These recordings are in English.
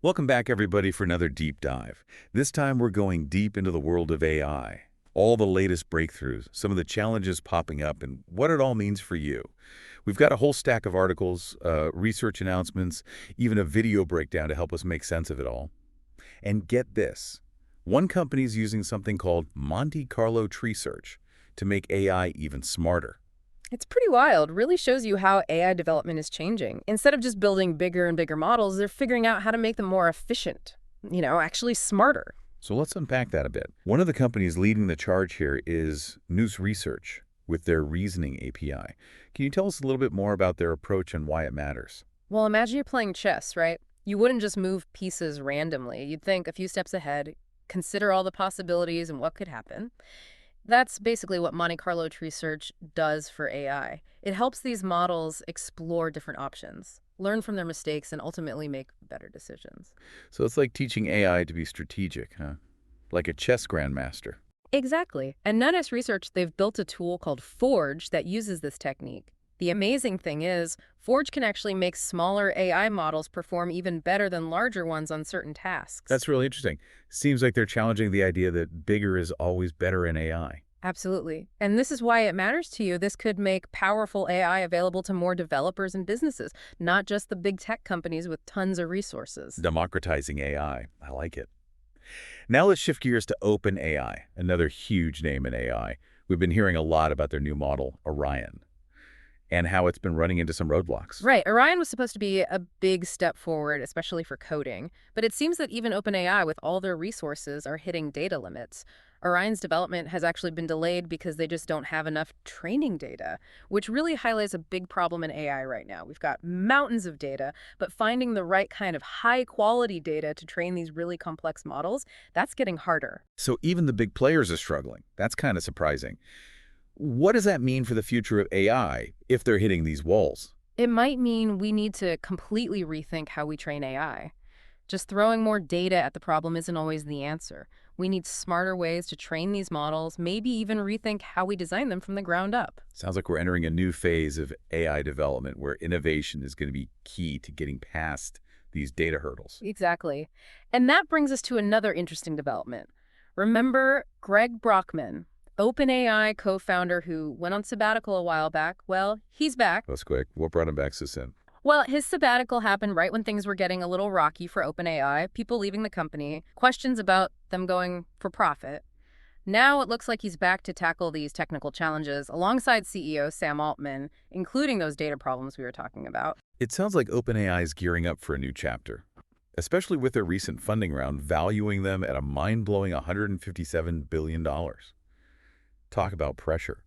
Welcome back, everybody, for another deep dive. This time we're going deep into the world of AI. All the latest breakthroughs, some of the challenges popping up, and what it all means for you. We've got a whole stack of articles, research announcements, even a video breakdown to help us make sense of it all. And get this. One company's using something called Monte Carlo tree search to make AI even smarter. It's pretty wild. Really shows you how AI development is changing. Instead of just building bigger and bigger models, they're figuring out how to make them more efficient, actually smarter. So let's unpack that a bit. One of the companies leading the charge here is Nous Research with their Reasoning API. Can you tell us a little bit more about their approach and why it matters? Well, imagine you're playing chess, right? You wouldn't just move pieces randomly. You'd think a few steps ahead, consider all the possibilities and what could happen. That's basically what Monte Carlo tree search does for AI. It helps these models explore different options, learn from their mistakes, and ultimately make better decisions. So it's like teaching AI to be strategic, huh? Like a chess grandmaster. Exactly. And Nunes Research, they've built a tool called Forge that uses this technique. The amazing thing is, Forge can actually make smaller AI models perform even better than larger ones on certain tasks. That's really interesting. Seems like they're challenging the idea that bigger is always better in AI. Absolutely. And this is why it matters to you. This could make powerful AI available to more developers and businesses, not just the big tech companies with tons of resources. Democratizing AI. I like it. Now let's shift gears to OpenAI, another huge name in AI. We've been hearing a lot about their new model, Orion, and how it's been running into some roadblocks. Right. Orion was supposed to be a big step forward, especially for coding. But it seems that even OpenAI, with all their resources, are hitting data limits. Orion's development has actually been delayed because they just don't have enough training data, which really highlights a big problem in AI right now. We've got mountains of data, but finding the right kind of high-quality data to train these really complex models, that's getting harder. So even the big players are struggling. That's kind of surprising. What does that mean for the future of AI if they're hitting these walls? It might mean we need to completely rethink how we train AI. Just throwing more data at the problem isn't always the answer. We need smarter ways to train these models, maybe even rethink how we design them from the ground up. Sounds like we're entering a new phase of AI development where innovation is going to be key to getting past these data hurdles. Exactly. And that brings us to another interesting development. Remember Greg Brockman, OpenAI co-founder who went on sabbatical a while back? Well, he's back. That's quick. What brought him back so soon? Well, his sabbatical happened right when things were getting a little rocky for OpenAI, people leaving the company, questions about them going for profit. Now it looks like he's back to tackle these technical challenges alongside CEO Sam Altman, including those data problems we were talking about. It sounds like OpenAI is gearing up for a new chapter, especially with their recent funding round valuing them at a mind-blowing $157 billion. Talk about pressure.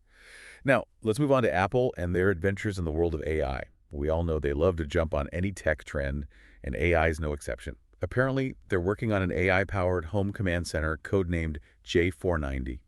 Now, let's move on to Apple and their adventures in the world of AI. We all know they love to jump on any tech trend, and AI is no exception. Apparently, they're working on an AI-powered home command center codenamed J490.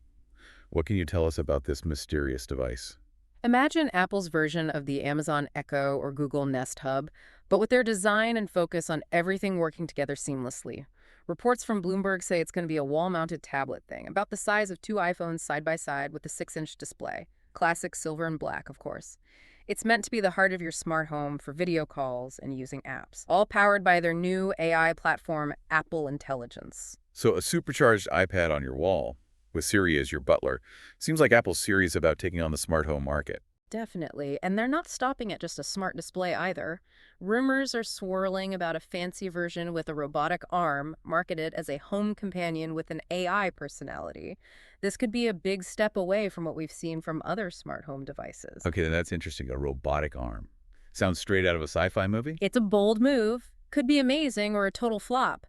What can you tell us about this mysterious device? Imagine Apple's version of the Amazon Echo or Google Nest Hub, but with their design and focus on everything working together seamlessly. Reports from Bloomberg say it's going to be a wall-mounted tablet thing, about the size of two iPhones side by side with a 6-inch display. Classic silver and black, of course. It's meant to be the heart of your smart home for video calls and using apps, all powered by their new AI platform, Apple Intelligence. So a supercharged iPad on your wall, with Siri as your butler, seems like Apple's serious about taking on the smart home market. Definitely. And they're not stopping at just a smart display either. Rumors are swirling about a fancy version with a robotic arm marketed as a home companion with an AI personality. This could be a big step away from what we've seen from other smart home devices. Okay, then that's interesting. A robotic arm. Sounds straight out of a sci-fi movie? It's a bold move, could be amazing or a total flop.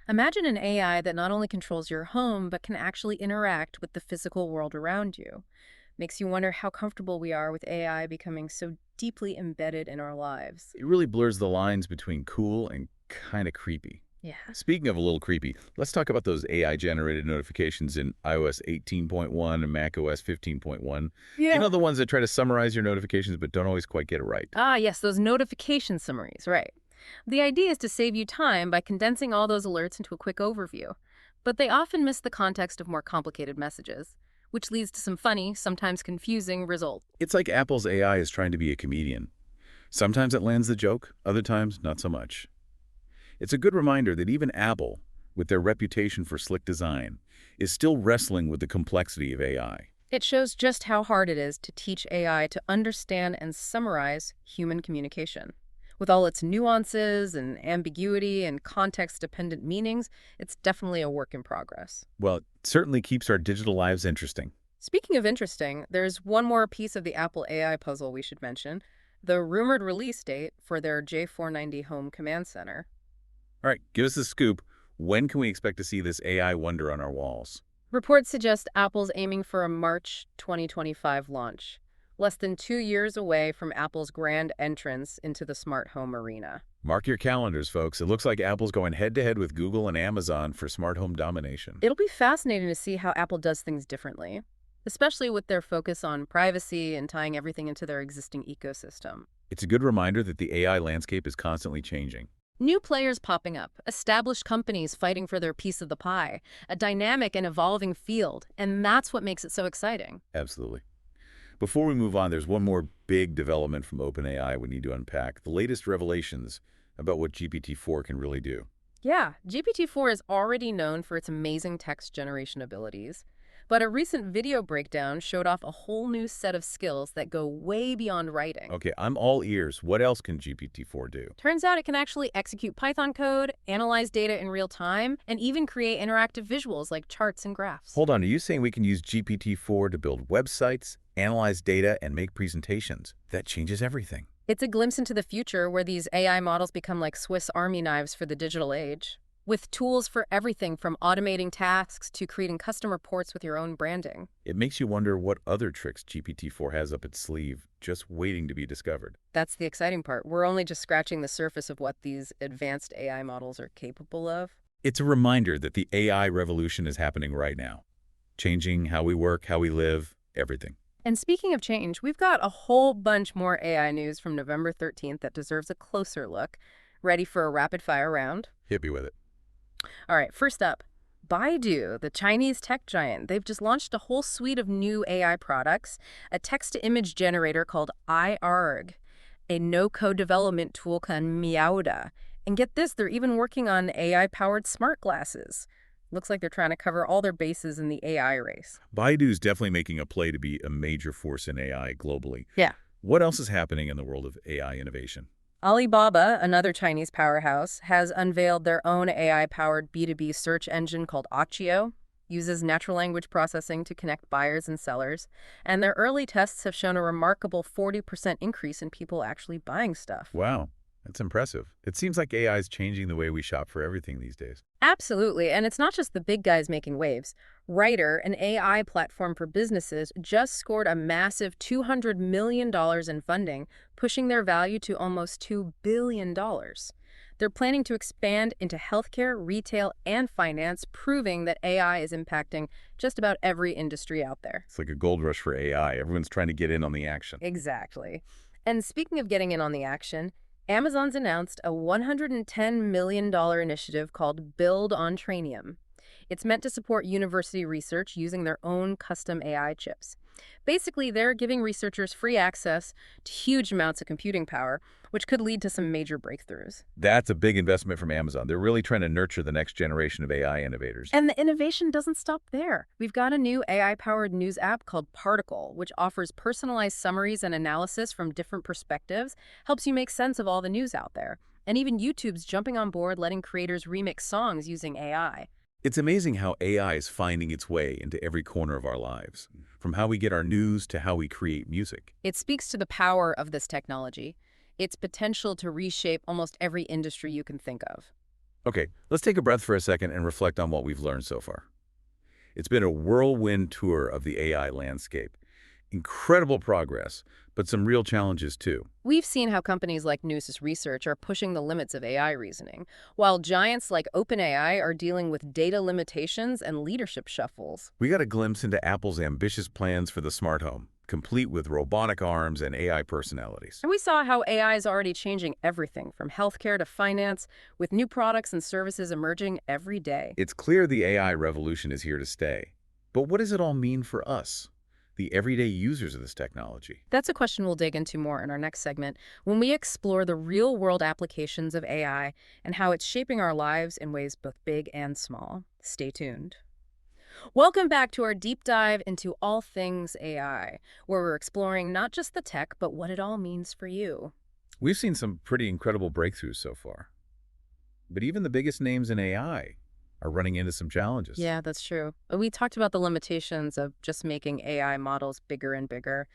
Imagine an AI that not only controls your home, but can actually interact with the physical world around you. Makes you wonder how comfortable we are with AI becoming so deeply embedded in our lives. It really blurs the lines between cool and kind of creepy. Yeah. Speaking of a little creepy, let's talk about those AI-generated notifications in iOS 18.1 and macOS 15.1. Yeah. You know, the ones that try to summarize your notifications but don't always quite get it right. Ah, yes, those notification summaries, right. The idea is to save you time by condensing all those alerts into a quick overview. But they often miss the context of more complicated messages, which leads to some funny, sometimes confusing results. It's like Apple's AI is trying to be a comedian. Sometimes it lands the joke, other times not so much. It's a good reminder that even Apple, with their reputation for slick design, is still wrestling with the complexity of AI. It shows just how hard it is to teach AI to understand and summarize human communication. With all its nuances and ambiguity and context-dependent meanings, it's definitely a work in progress. Well, it certainly keeps our digital lives interesting. Speaking of interesting, there's one more piece of the Apple AI puzzle we should mention, the rumored release date for their J490 Home Command Center. All right, give us the scoop. When can we expect to see this AI wonder on our walls? Reports suggest Apple's aiming for a March 2025 launch, less than 2 years away from Apple's grand entrance into the smart home arena. Mark your calendars, folks. It looks like Apple's going head-to-head with Google and Amazon for smart home domination. It'll be fascinating to see how Apple does things differently, especially with their focus on privacy and tying everything into their existing ecosystem. It's a good reminder that the AI landscape is constantly changing. New players popping up, established companies fighting for their piece of the pie, a dynamic and evolving field, and that's what makes it so exciting. Absolutely. Before we move on, there's one more big development from OpenAI we need to unpack. The latest revelations about what GPT-4 can really do. Yeah, GPT-4 is already known for its amazing text generation abilities, but a recent video breakdown showed off a whole new set of skills that go way beyond writing. Okay, I'm all ears. What else can GPT-4 do? Turns out it can actually execute Python code, analyze data in real time, and even create interactive visuals like charts and graphs. Hold on, are you saying we can use GPT-4 to build websites, analyze data, and make presentations? That changes everything. It's a glimpse into the future where these AI models become like Swiss Army knives for the digital age, with tools for everything from automating tasks to creating custom reports with your own branding. It makes you wonder what other tricks GPT-4 has up its sleeve, just waiting to be discovered. That's the exciting part. We're only just scratching the surface of what these advanced AI models are capable of. It's a reminder that the AI revolution is happening right now, changing how we work, how we live, everything. And speaking of change, we've got a whole bunch more AI news from November 13th that deserves a closer look. Ready for a rapid-fire round? Hit me with it. All right, first up, Baidu, the Chinese tech giant. They've just launched a whole suite of new AI products, a text-to-image generator called iArg, a no-code development tool called Meowda. And get this, they're even working on AI-powered smart glasses. Looks like they're trying to cover all their bases in the AI race. Baidu's definitely making a play to be a major force in AI globally. Yeah. What else is happening in the world of AI innovation? Alibaba, another Chinese powerhouse, has unveiled their own AI-powered B2B search engine called Achio, uses natural language processing to connect buyers and sellers, and their early tests have shown a remarkable 40% increase in people actually buying stuff. Wow, that's impressive. It seems like AI is changing the way we shop for everything these days. Absolutely, and it's not just the big guys making waves. Writer, an AI platform for businesses, just scored a massive $200 million in funding, pushing their value to almost $2 billion. They're planning to expand into healthcare, retail, and finance, proving that AI is impacting just about every industry out there. It's like a gold rush for AI. Everyone's trying to get in on the action. Exactly. And speaking of getting in on the action, Amazon's announced a $110 million initiative called Build on Trainium. It's meant to support university research using their own custom AI chips. Basically, they're giving researchers free access to huge amounts of computing power, which could lead to some major breakthroughs. That's a big investment from Amazon. They're really trying to nurture the next generation of AI innovators. And the innovation doesn't stop there. We've got a new AI-powered news app called Particle, which offers personalized summaries and analysis from different perspectives, helps you make sense of all the news out there. And even YouTube's jumping on board, letting creators remix songs using AI. It's amazing how AI is finding its way into every corner of our lives, from how we get our news to how we create music. It speaks to the power of this technology, its potential to reshape almost every industry you can think of. Okay, let's take a breath for a second and reflect on what we've learned so far. It's been a whirlwind tour of the AI landscape. Incredible progress, but some real challenges too. We've seen how companies like Nous Research are pushing the limits of AI reasoning, while giants like OpenAI are dealing with data limitations and leadership shuffles. We got a glimpse into Apple's ambitious plans for the smart home, complete with robotic arms and AI personalities. And we saw how AI is already changing everything from healthcare to finance, with new products and services emerging every day. It's clear the AI revolution is here to stay. But what does it all mean for us? the everyday users of this technology? That's a question we'll dig into more in our next segment when we explore the real-world applications of AI and how it's shaping our lives in ways both big and small. Stay tuned. Welcome back to our deep dive into all things AI, where we're exploring not just the tech, but what it all means for you. We've seen some pretty incredible breakthroughs so far, but even the biggest names in AI are running into some challenges. Yeah, that's true. We talked about the limitations of just making AI models bigger and bigger,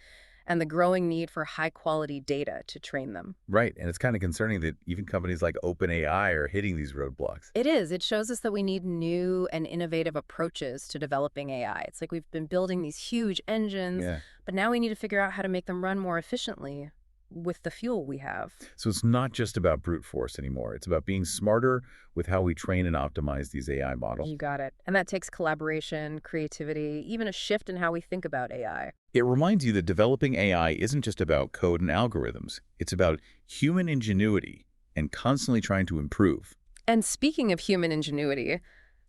and the growing need for high-quality data to train them. Right, and it's kind of concerning that even companies like OpenAI are hitting these roadblocks. It is. It shows us that we need new and innovative approaches to developing AI. It's like we've been building these huge engines, Yeah. but now we need to figure out how to make them run more efficiently with the fuel we have. So it's not just about brute force anymore. It's about being smarter with how we train and optimize these AI models. You got it. And that takes collaboration, creativity, even a shift in how we think about AI. It reminds you that developing AI isn't just about code and algorithms. It's about human ingenuity and constantly trying to improve. And speaking of human ingenuity,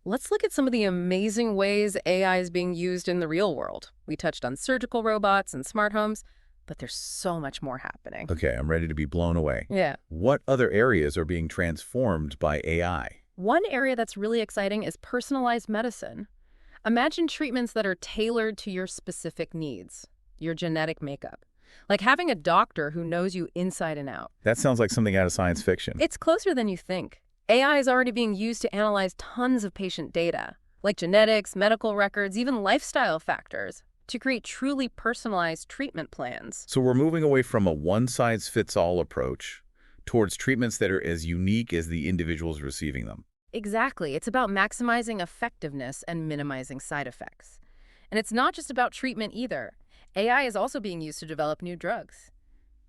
let's look at some of the amazing ways AI is being used in the real world. We touched on surgical robots and smart homes, but there's so much more happening. Okay, I'm ready to be blown away. Yeah. What other areas are being transformed by AI? One area that's really exciting is personalized medicine. Imagine treatments that are tailored to your specific needs, your genetic makeup. Like having a doctor who knows you inside and out. That sounds like something out of science fiction. It's closer than you think. AI is already being used to analyze tons of patient data, like genetics, medical records, even lifestyle factors, to create truly personalized treatment plans. So we're moving away from a one-size-fits-all approach towards treatments that are as unique as the individuals receiving them. Exactly. It's about maximizing effectiveness and minimizing side effects. And it's not just about treatment either. AI is also being used to develop new drugs,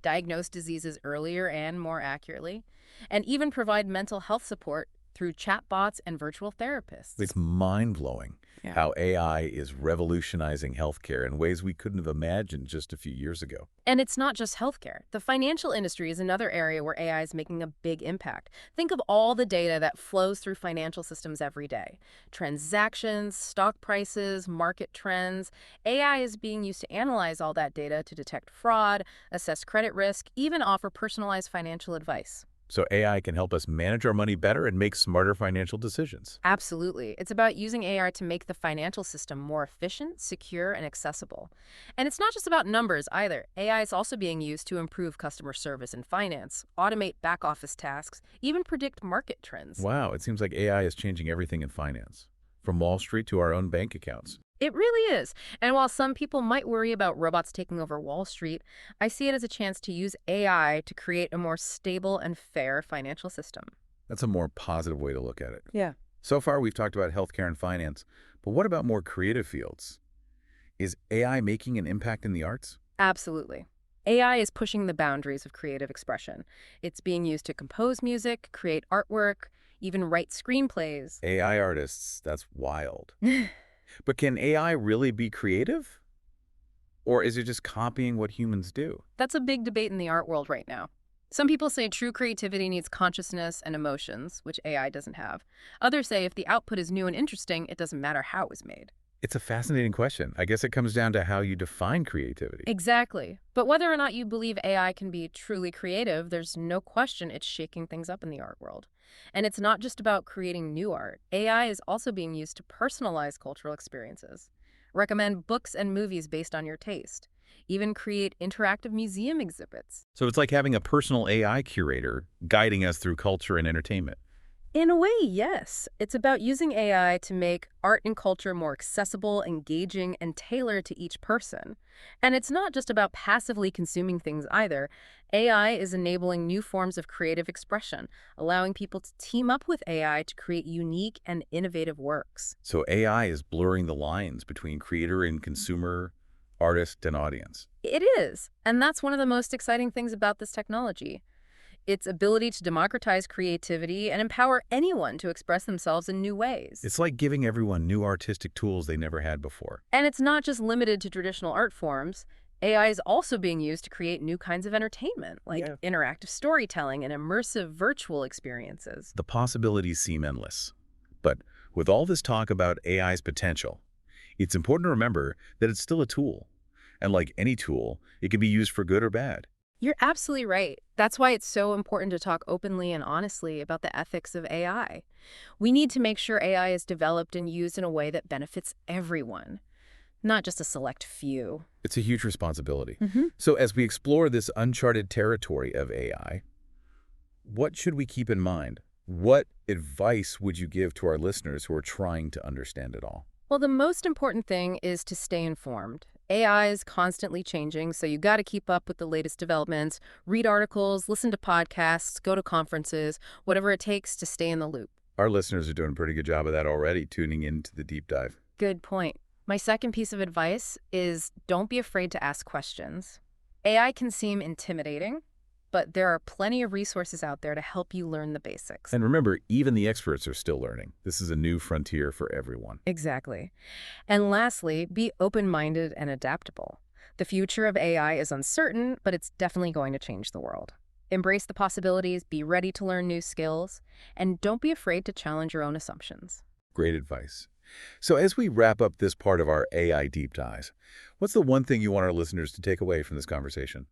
diagnose diseases earlier and more accurately, and even provide mental health support through chatbots and virtual therapists. It's mind-blowing Yeah. how AI is revolutionizing healthcare in ways we couldn't have imagined just a few years ago. And it's not just healthcare. The financial industry is another area where AI is making a big impact. Think of all the data that flows through financial systems every day. Transactions, stock prices, market trends. AI is being used to analyze all that data to detect fraud, assess credit risk, even offer personalized financial advice. So AI can help us manage our money better and make smarter financial decisions. Absolutely. It's about using AI to make the financial system more efficient, secure, and accessible. And it's not just about numbers either. AI is also being used to improve customer service and finance, automate back-office tasks, even predict market trends. Wow, it seems like AI is changing everything in finance, from Wall Street to our own bank accounts. It really is. And while some people might worry about robots taking over Wall Street, I see it as a chance to use AI to create a more stable and fair financial system. That's a more positive way to look at it. Yeah. So far, we've talked about healthcare and finance, but what about more creative fields? Is AI making an impact in the arts? Absolutely. AI is pushing the boundaries of creative expression. It's being used to compose music, create artwork, even write screenplays. AI artists, that's wild. But can AI really be creative? Or is it just copying what humans do? That's a big debate in the art world right now. Some people say true creativity needs consciousness and emotions, which AI doesn't have. Others say if the output is new and interesting, it doesn't matter how it was made. It's a fascinating question. I guess it comes down to how you define creativity. Exactly. But whether or not you believe AI can be truly creative, there's no question it's shaking things up in the art world. And it's not just about creating new art. AI is also being used to personalize cultural experiences, recommend books and movies based on your taste, even create interactive museum exhibits. So it's like having a personal AI curator guiding us through culture and entertainment. In a way, yes. It's about using AI to make art and culture more accessible, engaging, and tailored to each person. And it's not just about passively consuming things either. AI is enabling new forms of creative expression, allowing people to team up with AI to create unique and innovative works. So AI is blurring the lines between creator and consumer, artist and audience. It is. And that's one of the most exciting things about this technology. Its ability to democratize creativity and empower anyone to express themselves in new ways. It's like giving everyone new artistic tools they never had before. And it's not just limited to traditional art forms. AI is also being used to create new kinds of entertainment, like interactive storytelling and immersive virtual experiences. The possibilities seem endless. But with all this talk about AI's potential, it's important to remember that it's still a tool. And like any tool, it can be used for good or bad. You're absolutely right. That's why it's so important to talk openly and honestly about the ethics of AI. We need to make sure AI is developed and used in a way that benefits everyone, not just a select few. It's a huge responsibility. Hmm. So as we explore this uncharted territory of AI, what should we keep in mind? What advice would you give to our listeners who are trying to understand it all? Well, the most important thing is to stay informed. AI is constantly changing, so you got to keep up with the latest developments, read articles, listen to podcasts, go to conferences, whatever it takes to stay in the loop. Our listeners are doing a pretty good job of that already, tuning into the deep dive. Good point. My second piece of advice is don't be afraid to ask questions. AI can seem intimidating, but there are plenty of resources out there to help you learn the basics. And remember, even the experts are still learning. This is a new frontier for everyone. Exactly. And lastly, be open-minded and adaptable. The future of AI is uncertain, but it's definitely going to change the world. Embrace the possibilities, be ready to learn new skills, and don't be afraid to challenge your own assumptions. Great advice. So as we wrap up this part of our AI deep dives, what's the one thing you want our listeners to take away from this conversation?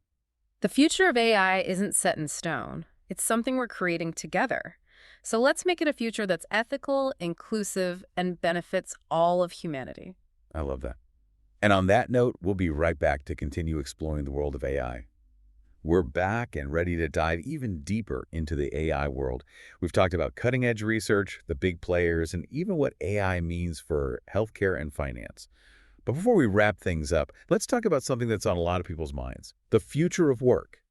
The future of AI isn't set in stone. It's something we're creating together. So let's make it a future that's ethical, inclusive, and benefits all of humanity. I love that. And on that note, we'll be right back to continue exploring the world of AI. We're back and ready to dive even deeper into the AI world. We've talked about cutting-edge research, the big players, and even what AI means for healthcare and finance. But before we wrap things up, let's talk about something that's on a lot of people's minds, the future of work.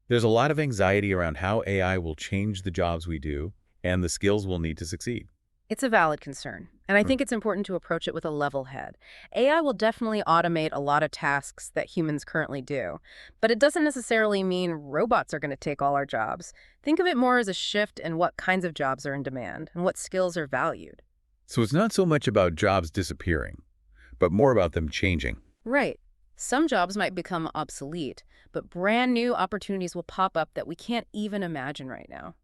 There's a lot of anxiety around how AI will change the jobs we do and the skills we'll need to succeed. It's a valid concern, and I think it's important to approach it with a level head. AI will definitely automate a lot of tasks that humans currently do, but it doesn't necessarily mean robots are going to take all our jobs. Think of it more as a shift in what kinds of jobs are in demand and what skills are valued. So it's not so much about jobs disappearing, but more about them changing. Right. Some jobs might become obsolete, but brand new opportunities will pop up that we can't even imagine right now.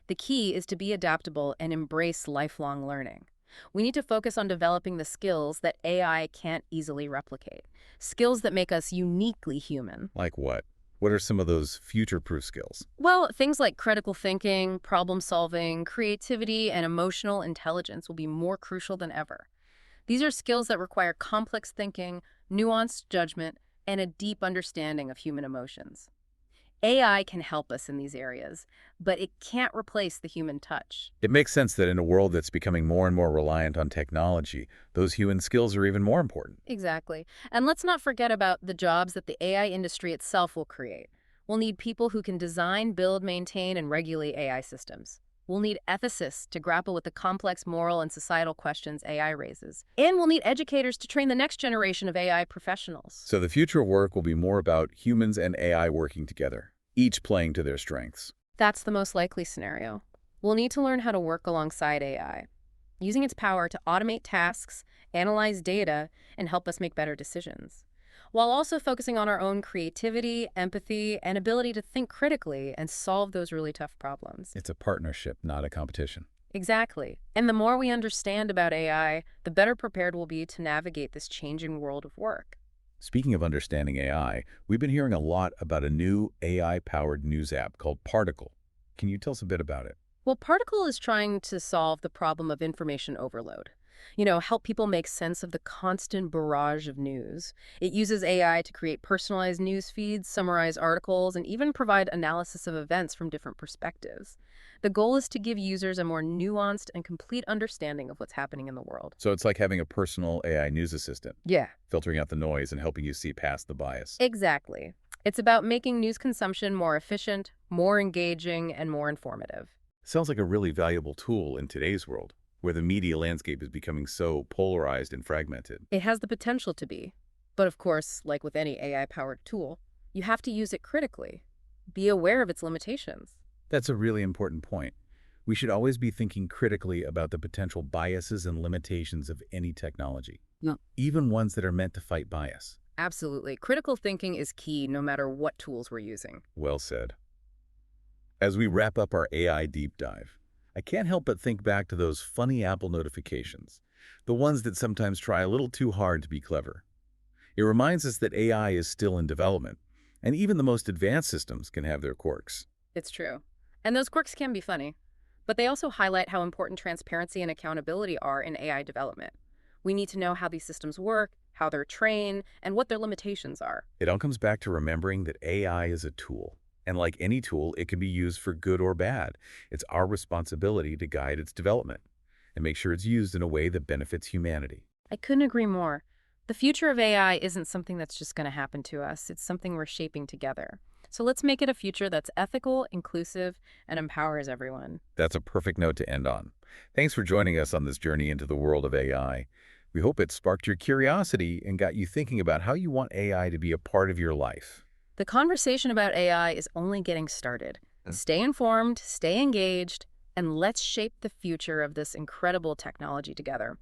The key is to be adaptable and embrace lifelong learning. We need to focus on developing the skills that AI can't easily replicate, skills that make us uniquely human. Like what? What are some of those future-proof skills? Well, things like critical thinking, problem solving, creativity, and emotional intelligence will be more crucial than ever. These are skills that require complex thinking, nuanced judgment, and a deep understanding of human emotions. AI can help us in these areas, but it can't replace the human touch. It makes sense that in a world that's becoming more and more reliant on technology, those human skills are even more important. Exactly. And let's not forget about the jobs that the AI industry itself will create. We'll need people who can design, build, maintain, and regulate AI systems. We'll need ethicists to grapple with the complex moral and societal questions AI raises. And we'll need educators to train the next generation of AI professionals. So the future of work will be more about humans and AI working together, each playing to their strengths. That's the most likely scenario. We'll need to learn how to work alongside AI, using its power to automate tasks, analyze data, and help us make better decisions, while also focusing on our own creativity, empathy, and ability to think critically and solve those really tough problems. It's a partnership, not a competition. Exactly. And the more we understand about AI, the better prepared we'll be to navigate this changing world of work. Speaking of understanding AI, we've been hearing a lot about a new AI-powered news app called Particle. Can you tell us a bit about it? Well, Particle is trying to solve the problem of information overload. Help people make sense of the constant barrage of news. It uses AI to create personalized news feeds, summarize articles, and even provide analysis of events from different perspectives. The goal is to give users a more nuanced and complete understanding of what's happening in the world. So it's like having a personal AI news assistant, Yeah, filtering out the noise and helping you see past the bias. exactly. It's about making news consumption more efficient, more engaging, and more informative. Sounds like a really valuable tool in today's world, where the media landscape is becoming so polarized and fragmented. It has the potential to be. But of course, like with any AI-powered tool, you have to use it critically. Be aware of its limitations. That's a really important point. We should always be thinking critically about the potential biases and limitations of any technology, Yeah. even ones that are meant to fight bias. Absolutely. Critical thinking is key no matter what tools we're using. Well said. As we wrap up our AI deep dive, I can't help but think back to those funny Apple notifications, the ones that sometimes try a little too hard to be clever. It reminds us that AI is still in development, and even the most advanced systems can have their quirks. It's true. And those quirks can be funny, but they also highlight how important transparency and accountability are in AI development. We need to know how these systems work, how they're trained, and what their limitations are. It all comes back to remembering that AI is a tool, and like any tool, it can be used for good or bad. It's our responsibility to guide its development and make sure it's used in a way that benefits humanity. I couldn't agree more. The future of AI isn't something that's just going to happen to us, it's something we're shaping together. So let's make it a future that's ethical, inclusive, and empowers everyone. That's a perfect note to end on. Thanks for joining us on this journey into the world of AI. We hope it sparked your curiosity and got you thinking about how you want AI to be a part of your life. The conversation about AI is only getting started. Stay informed, stay engaged, and let's shape the future of this incredible technology together.